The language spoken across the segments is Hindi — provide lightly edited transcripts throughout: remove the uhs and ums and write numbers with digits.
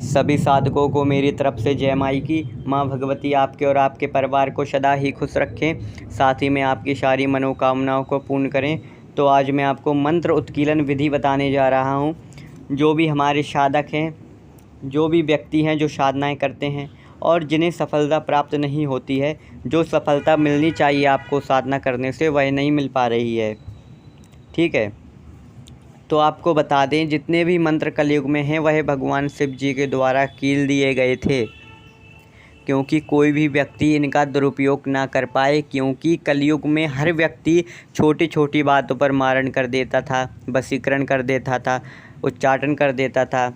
सभी साधकों को मेरी तरफ से जय माई की। माँ भगवती आपके और आपके परिवार को सदा ही खुश रखें, साथ ही में आपकी सारी मनोकामनाओं को पूर्ण करें। तो आज मैं आपको मंत्र उत्कीलन विधि बताने जा रहा हूँ। जो भी हमारे साधक हैं, जो भी व्यक्ति हैं जो साधनाएँ करते हैं और जिन्हें सफलता प्राप्त नहीं होती है, जो सफलता मिलनी चाहिए आपको साधना करने से, वह नहीं मिल पा रही है। ठीक है, तो आपको बता दें, जितने भी मंत्र कलयुग में हैं वह भगवान शिव जी के द्वारा कील दिए गए थे, क्योंकि कोई भी व्यक्ति इनका दुरुपयोग ना कर पाए। क्योंकि कलयुग में हर व्यक्ति छोटी छोटी बातों पर मारण कर देता था, वशीकरण कर देता था, उच्चाटन कर देता था।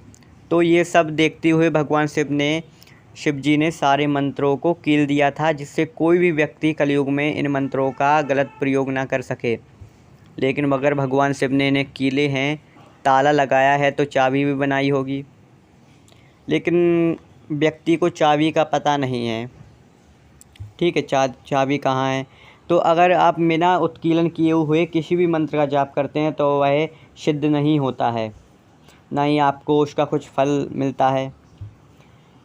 तो ये सब देखते हुए भगवान शिव जी ने सारे मंत्रों को कील दिया था, जिससे कोई भी व्यक्ति कलयुग में इन मंत्रों का गलत प्रयोग ना कर सके। लेकिन अगर भगवान शिव ने इन्हें कीले हैं, ताला लगाया है, तो चाबी भी बनाई होगी, लेकिन व्यक्ति को चाबी का पता नहीं है। ठीक है, चाबी कहाँ है। तो अगर आप बिना उत्कीलन किए हुए किसी भी मंत्र का जाप करते हैं तो वह सिद्ध नहीं होता है, ना ही आपको उसका कुछ फल मिलता है।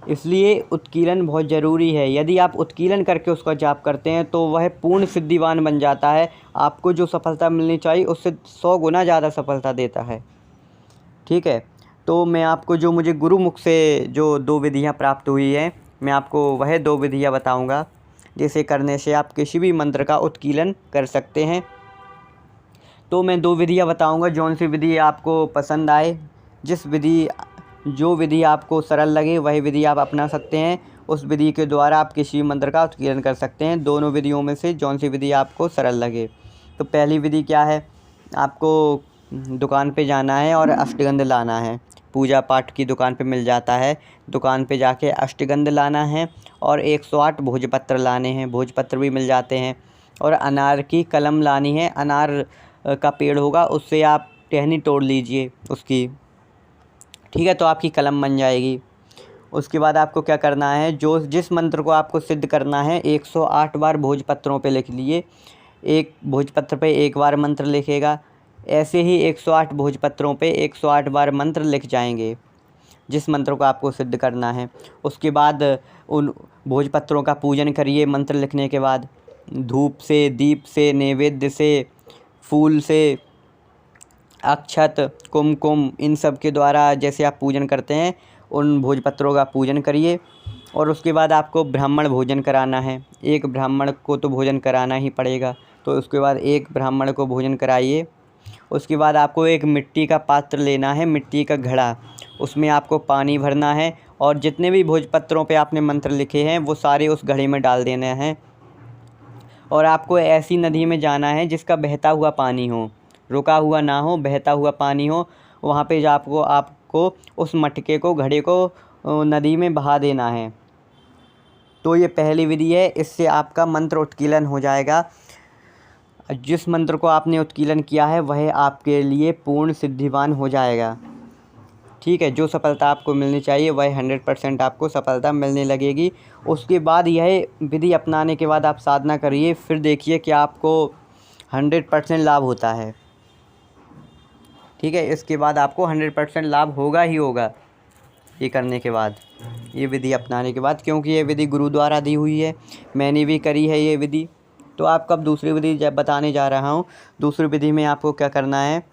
इसलिए उत्कीलन बहुत ज़रूरी है। यदि आप उत्कीलन करके उसका जाप करते हैं तो वह पूर्ण सिद्धिवान बन जाता है। आपको जो सफलता मिलनी चाहिए उससे 100 गुना ज़्यादा सफलता देता है। ठीक है, तो मैं आपको जो मुझे गुरुमुख से जो 2 विधियाँ प्राप्त हुई हैं, मैं आपको वह 2 विधियाँ बताऊँगा, जिसे करने से आप किसी भी मंत्र का उत्कीलन कर सकते हैं। तो मैं 2 विधियाँ बताऊँगा, जौन सी विधि आपको पसंद आए, जो विधि आपको सरल लगे वही विधि आप अपना सकते हैं। उस विधि के द्वारा आप किसी भी मंत्र का उत्कीलन कर सकते हैं। दोनों विधियों में से जौन सी विधि आपको सरल लगे। तो पहली विधि क्या है, आपको दुकान पे जाना है और अष्टगंध लाना है। पूजा पाठ की दुकान पे मिल जाता है। दुकान पे जाके अष्टगंध लाना है और 108 भोजपत्र लाने हैं। भोजपत्र भी मिल जाते हैं। और अनार की कलम लानी है। अनार का पेड़ होगा, उससे आप टहनी तोड़ लीजिए उसकी। ठीक है, तो आपकी कलम बन जाएगी। उसके बाद आपको क्या करना है, जिस मंत्र को आपको सिद्ध करना है 108 बार भोजपत्रों पे लिख लिए। एक भोजपत्र पे एक बार मंत्र लिखेगा, ऐसे ही 108 भोजपत्रों पे 108 बार मंत्र लिख जाएंगे, जिस मंत्र को आपको सिद्ध करना है। उसके बाद उन भोजपत्रों का पूजन करिए। मंत्र लिखने के बाद धूप से, दीप से, नैवेद्य से, फूल से, अक्षत, कुमकुम, इन सब के द्वारा जैसे आप पूजन करते हैं उन भोजपत्रों का पूजन करिए। और उसके बाद आपको ब्राह्मण भोजन कराना है। एक ब्राह्मण को तो भोजन कराना ही पड़ेगा, तो उसके बाद एक ब्राह्मण को भोजन कराइए। उसके बाद आपको एक मिट्टी का पात्र लेना है, मिट्टी का घड़ा, उसमें आपको पानी भरना है और जितने भी भोजपत्रों पे आपने मंत्र लिखे हैं वो सारे उस घड़े में डाल देने हैं। और आपको ऐसी नदी में जाना है जिसका बहता हुआ पानी हो, रुका हुआ ना हो, बहता हुआ पानी हो। वहाँ पे आपको उस मटके को, घड़े को नदी में बहा देना है। तो ये पहली विधि है, इससे आपका मंत्र उत्कीलन हो जाएगा। जिस मंत्र को आपने उत्कीलन किया है वह आपके लिए पूर्ण सिद्धिवान हो जाएगा। ठीक है, जो सफलता आपको मिलनी चाहिए वह 100% आपको सफलता मिलने लगेगी। उसके बाद यह विधि अपनाने के बाद आप साधना करिए, फिर देखिए कि आपको 100% लाभ होता है। ठीक है, इसके बाद आपको 100% लाभ होगा ही होगा ये करने के बाद, ये विधि अपनाने के बाद, क्योंकि ये विधि गुरु द्वारा दी हुई है, मैंने भी करी है ये विधि। तो आपको अब दूसरी विधि जब बताने जा रहा हूँ। दूसरी विधि में आपको क्या करना है,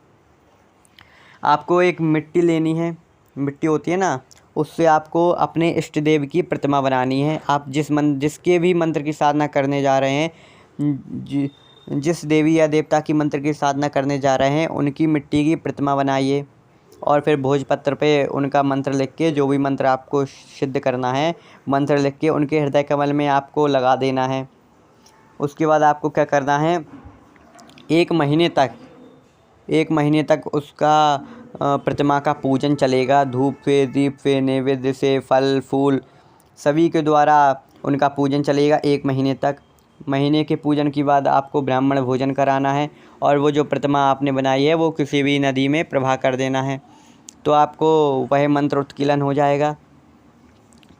आपको एक मिट्टी लेनी है, मिट्टी होती है ना, उससे आपको अपने इष्ट देव की प्रतिमा बनानी है। आप जिसके भी मंत्र की साधना करने जा रहे हैं, जिस देवी या देवता की मंत्र की साधना करने जा रहे हैं, उनकी मिट्टी की प्रतिमा बनाइए और फिर भोजपत्र पे उनका मंत्र लिख के, जो भी मंत्र आपको सिद्ध करना है, मंत्र लिख के उनके हृदय कमल में आपको लगा देना है। उसके बाद आपको क्या करना है, एक महीने तक उसका प्रतिमा का पूजन चलेगा। धूप से, दीप से, नैवेद्य से, फल फूल सभी के द्वारा उनका पूजन चलेगा 1 महीने तक। महीने के पूजन के बाद आपको ब्राह्मण भोजन कराना है और वो जो प्रतिमा आपने बनाई है वो किसी भी नदी में प्रवाह कर देना है। तो आपको वह मंत्र उत्कीलन हो जाएगा।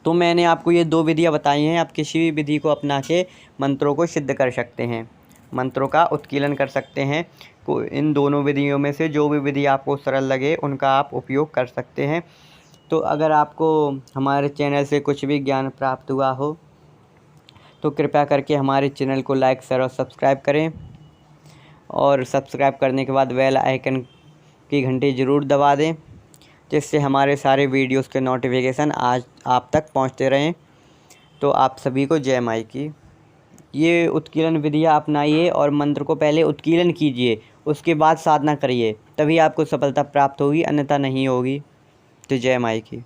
तो मैंने आपको ये 2 विधियाँ बताई हैं, आप किसी भी विधि को अपना के मंत्रों को सिद्ध कर सकते हैं, मंत्रों का उत्कीलन कर सकते हैं। इन दोनों विधियों में से जो भी विधि आपको सरल लगे उनका आप उपयोग कर सकते हैं। तो अगर आपको हमारे चैनल से कुछ भी ज्ञान प्राप्त हुआ हो तो कृपया करके हमारे चैनल को लाइक शेयर और सब्सक्राइब करें, और सब्सक्राइब करने के बाद बेल आइकन की घंटी ज़रूर दबा दें, जिससे हमारे सारे वीडियोस के नोटिफिकेशन आज आप तक पहुंचते रहें। तो आप सभी को जय माई की। ये उत्कीलन विधियाँ अपनाइए और मंत्र को पहले उत्कीलन कीजिए, उसके बाद साधना करिए, तभी आपको सफलता प्राप्त होगी, अन्यथा नहीं होगी। तो जय माई की।